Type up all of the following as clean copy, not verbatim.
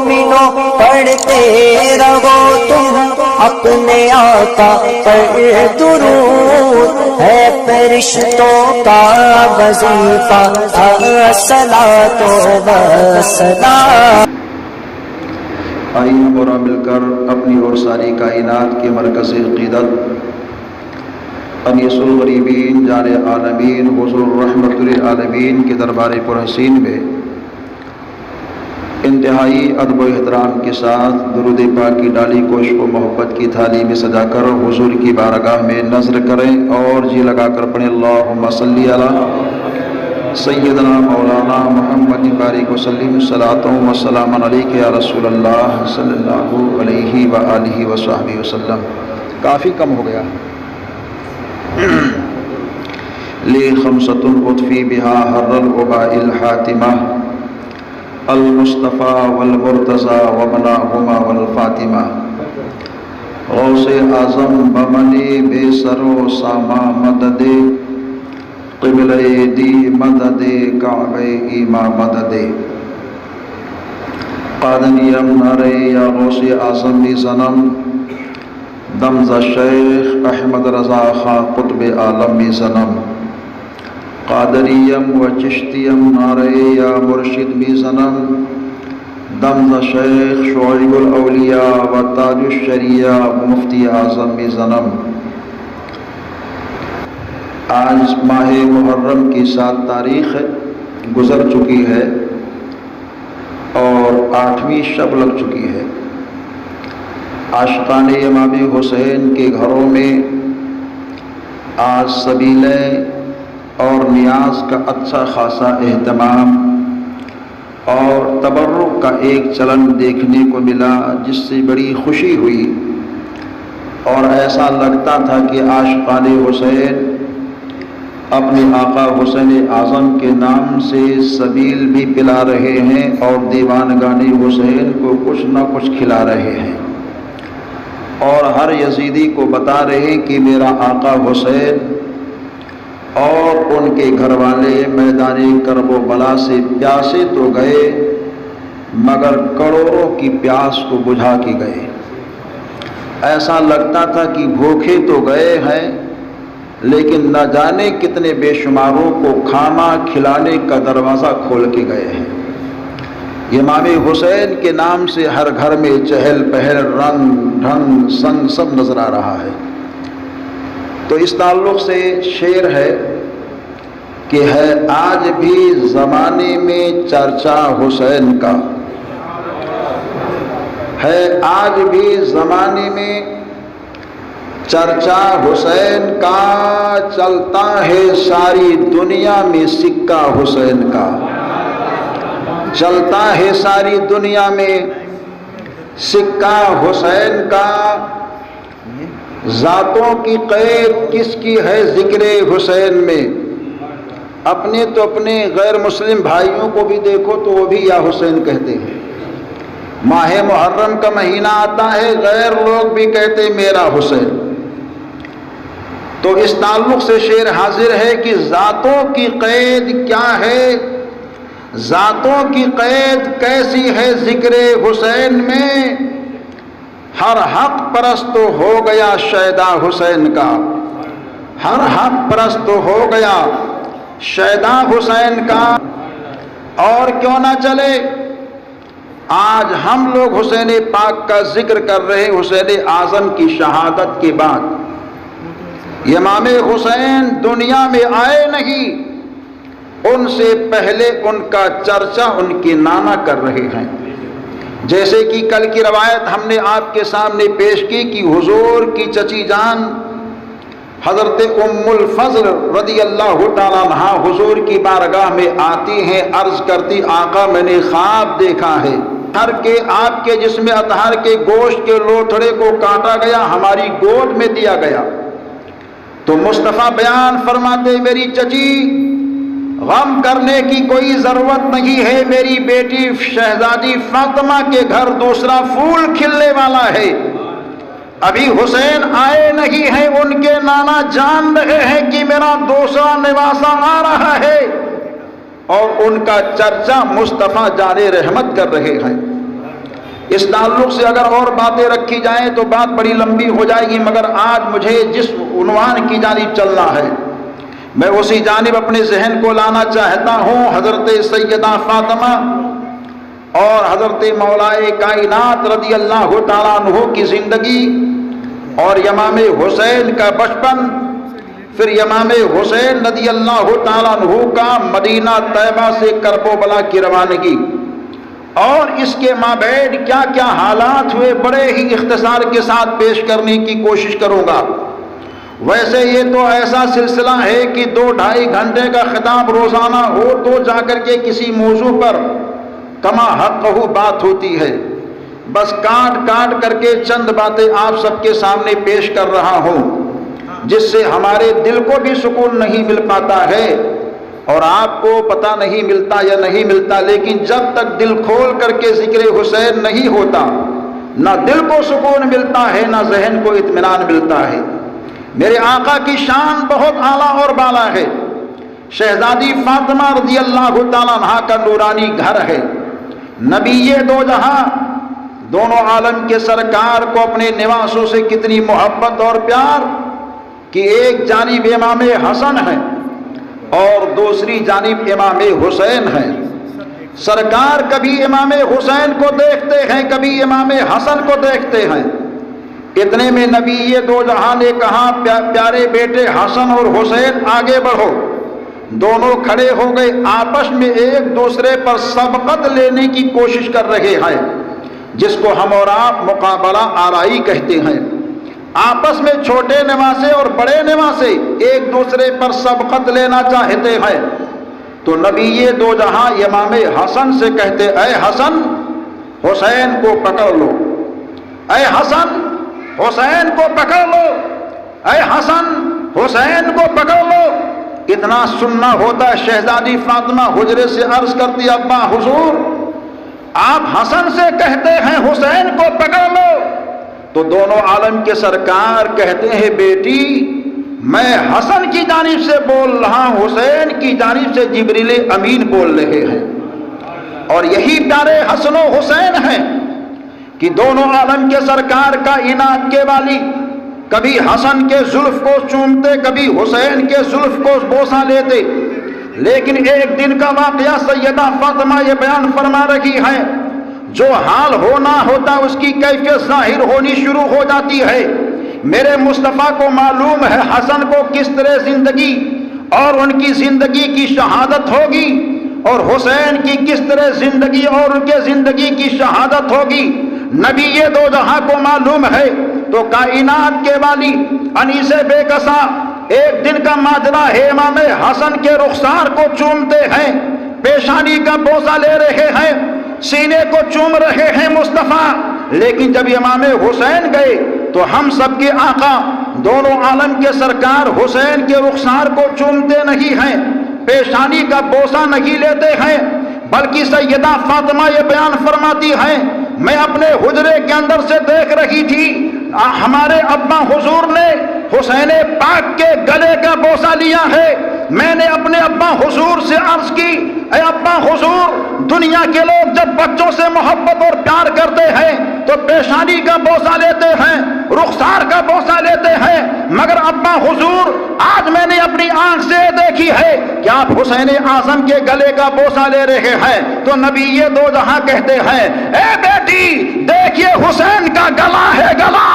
مومنوں پڑھتے رہو تم اپنے آقا پر درود، ہے فرشتوں کا وظیفہ الصلاۃ والسلام۔ آئیے اور مل کر اپنی اور ساری کائنات کے مرکز عقیدت انیس الغریبین جان عالمین حضور رحمت للعالمین کے دربار پرحسین میں انتہائی ادب و احترام کے ساتھ درود پاک کی ڈالی کو عشق و محبت کی تھالی میں سجا کر حضور کی بارگاہ میں نظر کریں اور جی لگا کر پڑھیں اللہم صلی علی سیدنا مولانا محمد بارک وسلم صلاۃ و سلام علیک یا رسول اللہ صلی اللہ علیہ وآلہ وصحبہ وسلم۔ کافی کم ہو گیا۔ لی خمسۃ اطفی بہا حر الوباء الحاتمہ المصطفیٰ والمرتضیٰ وابناہما والفاطمہ، غوث اعظم بمنی بے سر و ساما مدد، قبلہ دی مدد کعبہ ایما مدد، قادنیم نارے یا غوث اعظم بھی زنم، دمزہ شیخ احمد رضا خاں قطب عالم بھی زنم، قادریم و چشتیم نارے یا مرشد بھی زنم، دمزہ شیخ شعیب الاولیاء و تاج الشریعہ مفتی اعظم بھی زنم۔ آج ماہ محرم کی 7 تاریخ گزر چکی ہے اور 8ویں شب لگ چکی ہے۔ عاشقان امام حسین کے گھروں میں آج سبیلیں اور نیاز کا اچھا خاصا اہتمام اور تبرک کا ایک چلن دیکھنے کو ملا، جس سے بڑی خوشی ہوئی اور ایسا لگتا تھا کہ عاشقان حسین اپنے آقا حسین اعظم کے نام سے سبیل بھی پلا رہے ہیں اور دیوانگان حسین کو کچھ نہ کچھ کھلا رہے ہیں، اور ہر یزیدی کو بتا رہے ہیں کہ میرا آقا حسین اور ان کے گھر والے میدان کرب و بلا سے پیاسے تو گئے مگر کروڑوں کی پیاس کو بجھا کے گئے۔ ایسا لگتا تھا کہ بھوکے تو گئے ہیں لیکن نہ جانے کتنے بے شماروں کو کھانا کھلانے کا دروازہ کھول کے گئے ہیں۔ امام حسین کے نام سے ہر گھر میں چہل پہل، رنگ ڈھنگ سنگ سب نظر آ رہا ہے۔ تو اس تعلق سے شعر ہے کہ ہے آج بھی زمانے میں چرچا حسین کا، ہے آج بھی زمانے میں چرچا حسین کا، چلتا ہے ساری دنیا میں سکہ حسین کا، چلتا ہے ساری دنیا میں سکہ حسین کا، ذاتوں کی قید کس کی ہے ذکر حسین میں، اپنے تو اپنے غیر مسلم بھائیوں کو بھی دیکھو تو وہ بھی یا حسین کہتے ہیں۔ ماہ محرم کا مہینہ آتا ہے غیر لوگ بھی کہتے میرا حسین۔ تو اس تعلق سے شعر حاضر ہے کہ ذاتوں کی قید کیا ہے، ذاتوں کی قید کیسی ہے ذکر حسین میں، ہر حق پرست ہو گیا شیدا حسین کا، ہر حق پرست ہو گیا شیدا حسین کا۔ اور کیوں نہ چلے آج ہم لوگ حسین پاک کا ذکر کر رہے حسین اعظم کی شہادت کے بعد، امام حسین دنیا میں آئے نہیں، ان سے پہلے ان کا چرچا ان کے نانا کر رہے ہیں۔ جیسے کہ کل کی روایت ہم نے آپ کے سامنے پیش کی کہ حضور کی چچی جان حضرت ام الفضل رضی اللہ تعالیٰ عنہا حضور کی بارگاہ میں آتی ہیں، عرض کرتی آقا میں نے خواب دیکھا ہے کہ آپ کے جسم اطہر کے گوشت کے لوتھڑے کو کاٹا گیا، ہماری گود میں دیا گیا۔ تو مصطفیٰ بیان فرماتے میری چچی غم کرنے کی کوئی ضرورت نہیں ہے، میری بیٹی شہزادی فاطمہ کے گھر دوسرا پھول کھلنے والا ہے، ابھی حسین آئے نہیں ہیں، ان کے نانا جان رہے ہیں کہ میرا دوسرا نواسا آ رہا ہے، اور ان کا چرچا مصطفیٰ جان رحمت کر رہے ہیں۔ اس تعلق سے اگر اور باتیں رکھی جائیں تو بات بڑی لمبی ہو جائے گی، مگر آج مجھے جس عنوان کی جانب چلنا ہے میں اسی جانب اپنے ذہن کو لانا چاہتا ہوں۔ حضرت سیدہ فاطمہ اور حضرت مولائے کائنات رضی اللہ تعالیٰ عنہ کی زندگی اور امام حسین کا بچپن، پھر امام حسین رضی اللہ تعالیٰ عنہ کا مدینہ طیبہ سے کرب و بلا کی روانگی، اور اس کے مابعد کیا کیا حالات ہوئے، بڑے ہی اختصار کے ساتھ پیش کرنے کی کوشش کروں گا۔ ویسے یہ تو ایسا سلسلہ ہے کہ 2-2.5 گھنٹے کا خطاب روزانہ ہو تو جا کر کے کسی موضوع پر کما حقہ بات ہوتی ہے، بس کاٹ کاٹ کر کے چند باتیں آپ سب کے سامنے پیش کر رہا ہوں، جس سے ہمارے دل کو بھی سکون نہیں مل پاتا ہے اور آپ کو پتہ نہیں ملتا یا نہیں ملتا، لیکن جب تک دل کھول کر کے ذکر حسین نہیں ہوتا، نہ دل کو سکون ملتا ہے نہ ذہن کو اطمینان ملتا ہے۔ میرے آقا کی شان بہت اعلیٰ اور بالا ہے۔ شہزادی فاطمہ رضی اللہ تعالیٰ عنہ کا نورانی گھر ہے۔ نبی دو جہاں دونوں عالم کے سرکار کو اپنے نواسوں سے کتنی محبت اور پیار کہ ایک جانب امام حسن ہے اور دوسری جانب امام حسین ہے۔ سرکار کبھی امام حسین کو دیکھتے ہیں، کبھی امام حسن کو دیکھتے ہیں۔ اتنے میں نبی دو جہاں نے کہا پیارے بیٹے حسن اور حسین آگے بڑھو۔ دونوں کھڑے ہو گئے، آپس میں ایک دوسرے پر سبقت لینے کی کوشش کر رہے ہیں، جس کو ہم اور آپ مقابلہ آرائی کہتے ہیں۔ آپس میں چھوٹے نواسے اور بڑے نواسے ایک دوسرے پر سبقت لینا چاہتے ہیں، تو نبی دو جہاں امام حسن سے کہتے اے حسن حسین کو پکڑ لو، اے حسن حسین کو پکڑ لو، اے حسن حسین کو پکڑ لو۔ اتنا سننا ہوتا ہے۔ شہزادی فاطمہ حجرے سے عرض کرتی ابا حضور آپ حسن سے کہتے ہیں حسین کو پکڑ لو، تو دونوں عالم کے سرکار کہتے ہیں بیٹی میں حسن کی جانب سے بول رہا ہوں، حسین کی جانب سے جبریل امین بول رہے ہیں۔ اور یہی پیارے حسن و حسین ہیں کہ دونوں عالم کے سرکار کا عنایت کے والی کبھی حسن کے زلف کو چومتے، کبھی حسین کے زلف کو بوسہ لیتے، لیکن ایک دن کا واقعہ سیدہ فاطمہ یہ بیان فرما رہی ہے، جو حال ہونا ہوتا اس کی کیفیت ظاہر ہونی شروع ہو جاتی ہے۔ میرے مصطفیٰ کو معلوم ہے حسن کو کس طرح زندگی اور ان کی زندگی کی شہادت ہوگی، اور حسین کی کس طرح زندگی اور ان کے زندگی کی شہادت ہوگی۔ نبی دو جہاں کو معلوم ہے، تو کائنات کے والی انیس بے کسا ایک دن کا ماجرا ہے، امام حسن کے رخسار کو چومتے ہیں، پیشانی کا بوسہ لے رہے ہیں، سینے کو چوم رہے ہیں مصطفیٰ، لیکن جب امام حسین گئے تو ہم سب کے آقا دونوں عالم کے سرکار حسین کے رخسار کو چومتے نہیں ہیں، پیشانی کا بوسہ نہیں لیتے ہیں، بلکہ سیدہ فاطمہ یہ بیان فرماتی ہیں میں اپنے حجرے کے اندر سے دیکھ رہی تھی ہمارے ابا حضور نے حسین پاک کے گلے کا بوسہ لیا ہے۔ میں نے اپنے ابا حضور سے عرض کی اے ابا حضور دنیا کے لوگ جب بچوں سے محبت اور پیار کرتے ہیں تو پیشانی کا بوسہ لیتے ہیں، رخسار کا بوسہ لیتے ہیں، مگر ابا حضور آج میں نے اپنی آنکھ سے دیکھی ہے کہ آپ حسین اعظم کے گلے کا بوسہ لے رہے ہیں۔ تو نبی یہ دو جہاں کہتے ہیں اے بیٹی دیکھیے حسین کا گلا ہے، گلا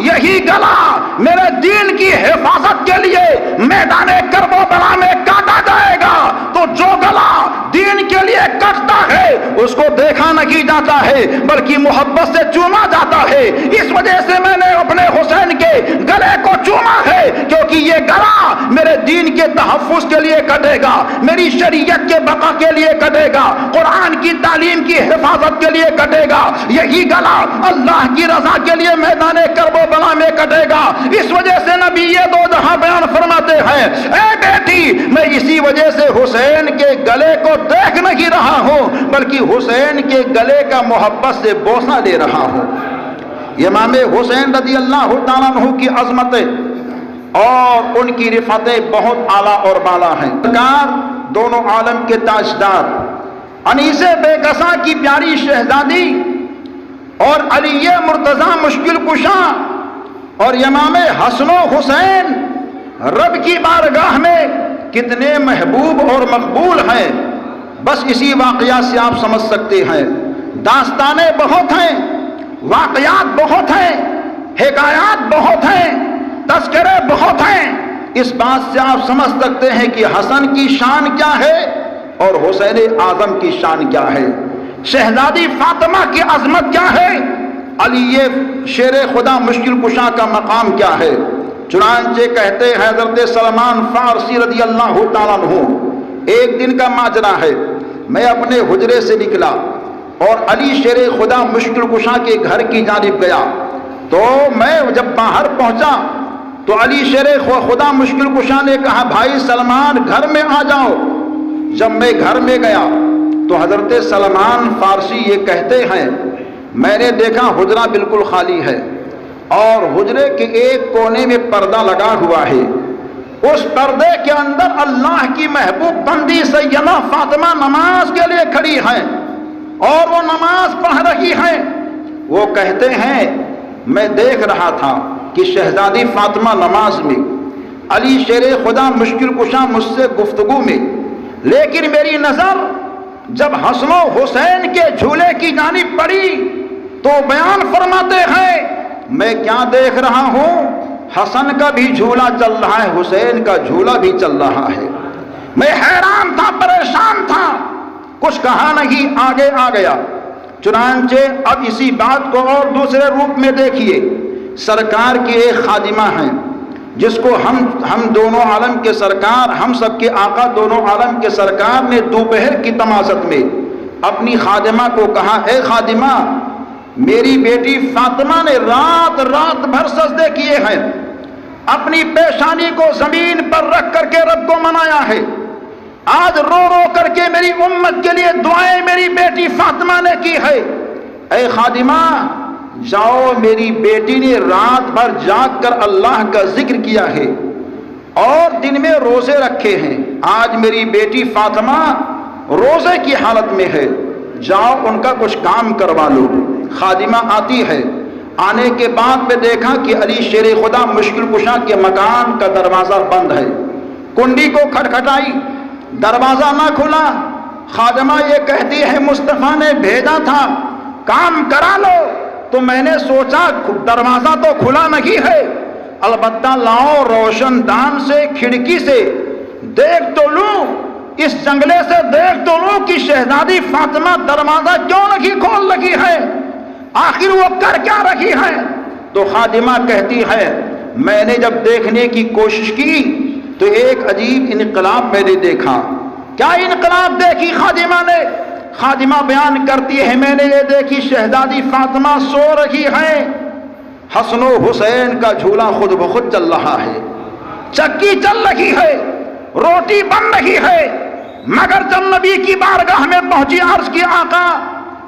یہی گلا میرے دین کی حفاظت کے لیے میدان کرب و بلا میں کاٹا جائے گا، تو جو گلا دین کے لیے کٹتا ہے اس کو دیکھا نہیں جاتا ہے بلکہ محبت سے چوما جاتا ہے۔ اس وجہ سے میں نے اپنے حسین کے گلے کو چوما ہے، کیونکہ یہ گلا میرے دین کے تحفظ کے لیے کٹے گا، میری شریعت کے بقا کے لیے کٹے گا، قرآن کی تعلیم کی حفاظت کے لیے کٹے گا، یہی گلا اللہ کی رضا کے لیے میدان کرب و بلا میں کٹے گا۔ اس وجہ سے نبی یہ دو جہاں بیان فرماتے ہیں اے بیٹی میں اسی وجہ سے حسین کے گلے کو دیکھ نہیں رہا ہوں بلکہ حسین کے گلے کا محبت سے بوسہ لے رہا ہوں۔ امام حسین رضی اللہ تعالیٰ عنہ کی عظمتیں اور ان کی رفعتیں بہت اعلیٰ اور بالا ہیں۔ سرکار دونوں عالم کے تاجدار انیس بے کسا کی پیاری شہزادی اور علی مرتضی مشکل کشا اور امام حسن و حسین رب کی بارگاہ میں کتنے محبوب اور مقبول ہیں، بس اسی واقعہ سے آپ سمجھ سکتے ہیں۔ داستانیں بہت ہیں، واقعات بہت ہیں، حکایات بہت ہیں، تذکرے بہت ہیں۔ اس بات سے آپ سمجھ سکتے ہیں کہ حسن کی شان کیا ہے اور حسین اعظم کی شان کیا ہے، شہزادی فاطمہ کی عظمت کیا ہے، علی شیر خدا مشکل کشا کا مقام کیا ہے۔ چنانچہ کہتے ہیں حضرت سلمان فارسی رضی اللہ تعالیٰ عنہ، ایک دن کا ماجرا ہے، میں اپنے حجرے سے نکلا اور علی شیر خدا مشکل کشا کے گھر کی جانب گیا، تو میں جب باہر پہنچا تو علی شیر خدا مشکل کشا نے کہا بھائی سلمان گھر میں آ جاؤ۔ جب میں گھر میں گیا تو حضرت سلمان فارسی یہ کہتے ہیں میں نے دیکھا حجرہ بالکل خالی ہے اور حجرے کے ایک کونے میں پردہ لگا ہوا ہے، اس پردے کے اندر اللہ کی محبوب بندی سیدہ فاطمہ نماز کے لیے کھڑی ہیں اور وہ نماز پڑھ رہی ہیں۔ وہ کہتے ہیں میں دیکھ رہا تھا کہ شہزادی فاطمہ نماز میں، علی شیر خدا مشکل کشا مجھ سے گفتگو میں، لیکن میری نظر جب حسن و حسین کے جھولے کی جانب پڑی تو بیان فرماتے ہیں میں کیا دیکھ رہا ہوں، حسن کا بھی جھولا چل رہا ہے، حسین کا جھولا بھی چل رہا ہے۔ میں حیران تھا، پریشان تھا، کچھ کہا نہیں، آگے آ گیا۔ چنانچہ اب اسی بات کو اور دوسرے روپ میں دیکھیے، سرکار کی ایک خادمہ ہیں جس کو ہم دونوں عالم کے سرکار، ہم سب کے آقا دونوں عالم کے سرکار نے دوپہر کی تماست میں اپنی خادمہ کو کہا اے خادمہ، میری بیٹی فاطمہ نے رات بھر سجدے کیے ہیں، اپنی پیشانی کو زمین پر رکھ کر کے رب کو منایا ہے، آج رو رو کر کے میری امت کے لیے دعائیں میری بیٹی فاطمہ نے کی ہے۔ اے خادمہ جاؤ، میری بیٹی نے رات بھر جاگ کر اللہ کا ذکر کیا ہے اور دن میں روزے رکھے ہیں، آج میری بیٹی فاطمہ روزے کی حالت میں ہے، جاؤ ان کا کچھ کام کروا لو۔ خادمہ آتی ہے، آنے کے بعد میں دیکھا کہ علی شیر خدا مشکل کشا کے مکان کا دروازہ بند ہے، کنڈی کو کھٹکھٹائی، دروازہ نہ کھلا۔ خادمہ یہ کہتی ہے مصطفیٰ نے بھیجا تھا کام کرا لو، تو میں نے سوچا دروازہ تو کھلا نہیں ہے، البتہ لاؤ روشن دان سے کھڑکی سے دیکھ تو لوں، اس جنگلے سے دیکھ تو لوں کہ شہزادی فاطمہ دروازہ کیوں نہیں کھول رہی ہے، آخر وہ کر کیا رہی ہے۔ تو خادمہ کہتی ہے میں نے جب دیکھنے کی کوشش کی تو ایک عجیب انقلاب میں نے دیکھا۔ کیا انقلاب دیکھی خادمہ نے؟ خادمہ بیان کرتی ہے میں نے یہ دیکھی شہزادی فاطمہ سو رہی ہے، حسن و حسین کا جھولا خود بخود چل رہا ہے، چکی چل رہی ہے، روٹی بن رہی ہے، مگر جب نبی کی بارگاہ میں پہنچی عرض کی آقا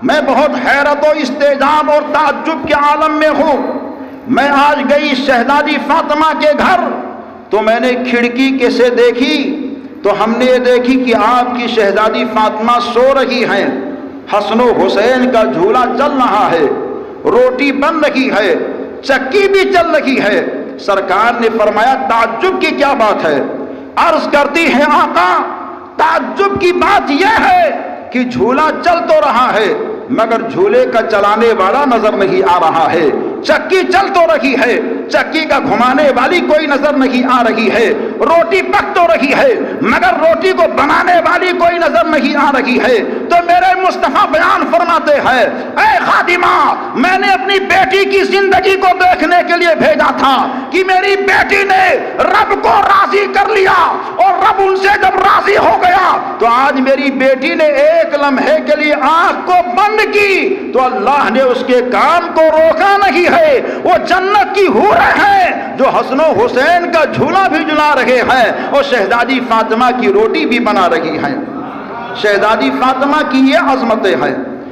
میں بہت حیرت و استعجاب اور تعجب کے عالم میں ہوں، میں آج گئی شہزادی فاطمہ کے گھر تو میں نے کھڑکی کیسے دیکھی تو ہم نے یہ دیکھی کہ آپ کی شہزادی فاطمہ سو رہی ہیں، حسن و حسین کا جھولا چل رہا ہے، روٹی بن رہی ہے، چکی بھی چل رہی ہے۔ سرکار نے فرمایا تعجب کی کیا بات ہے؟ عرض کرتی ہے آقا تعجب کی بات یہ ہے کہ جھولا چل تو رہا ہے مگر جھولے کا چلانے والا نظر نہیں آ رہا ہے، چکی چل تو رہی ہے، چکی کا گھمانے والی کوئی نظر نہیں آ رہی ہے، روٹی پک تو رہی ہے مگر روٹی کو بنانے والی کوئی نظر نہیں آ رہی ہے۔ تو میرے مصطفیٰ بیان فرماتے ہیں اے خادمہ میں نے اپنی بیٹی کی زندگی کو دیکھنے کے لیے بھیجا تھا کہ میری بیٹی نے رب کو راضی کر لیا اور رب ان سے جب راضی ہو گیا تو آج میری بیٹی نے ایک لمحے کے لیے آنکھ کو بند کی تو اللہ نے اس کے کام کو روکا نہیں ہے، وہ جنت کی حوریں ہیں جو حسن و حسین کا جھولا بھی جلا رہے ہیں اور شہزادی فاطمہ کی روٹی بھی بنا رہی ہیں۔ شہزادی فاطمہ کی یہ عظمتیں ہیں۔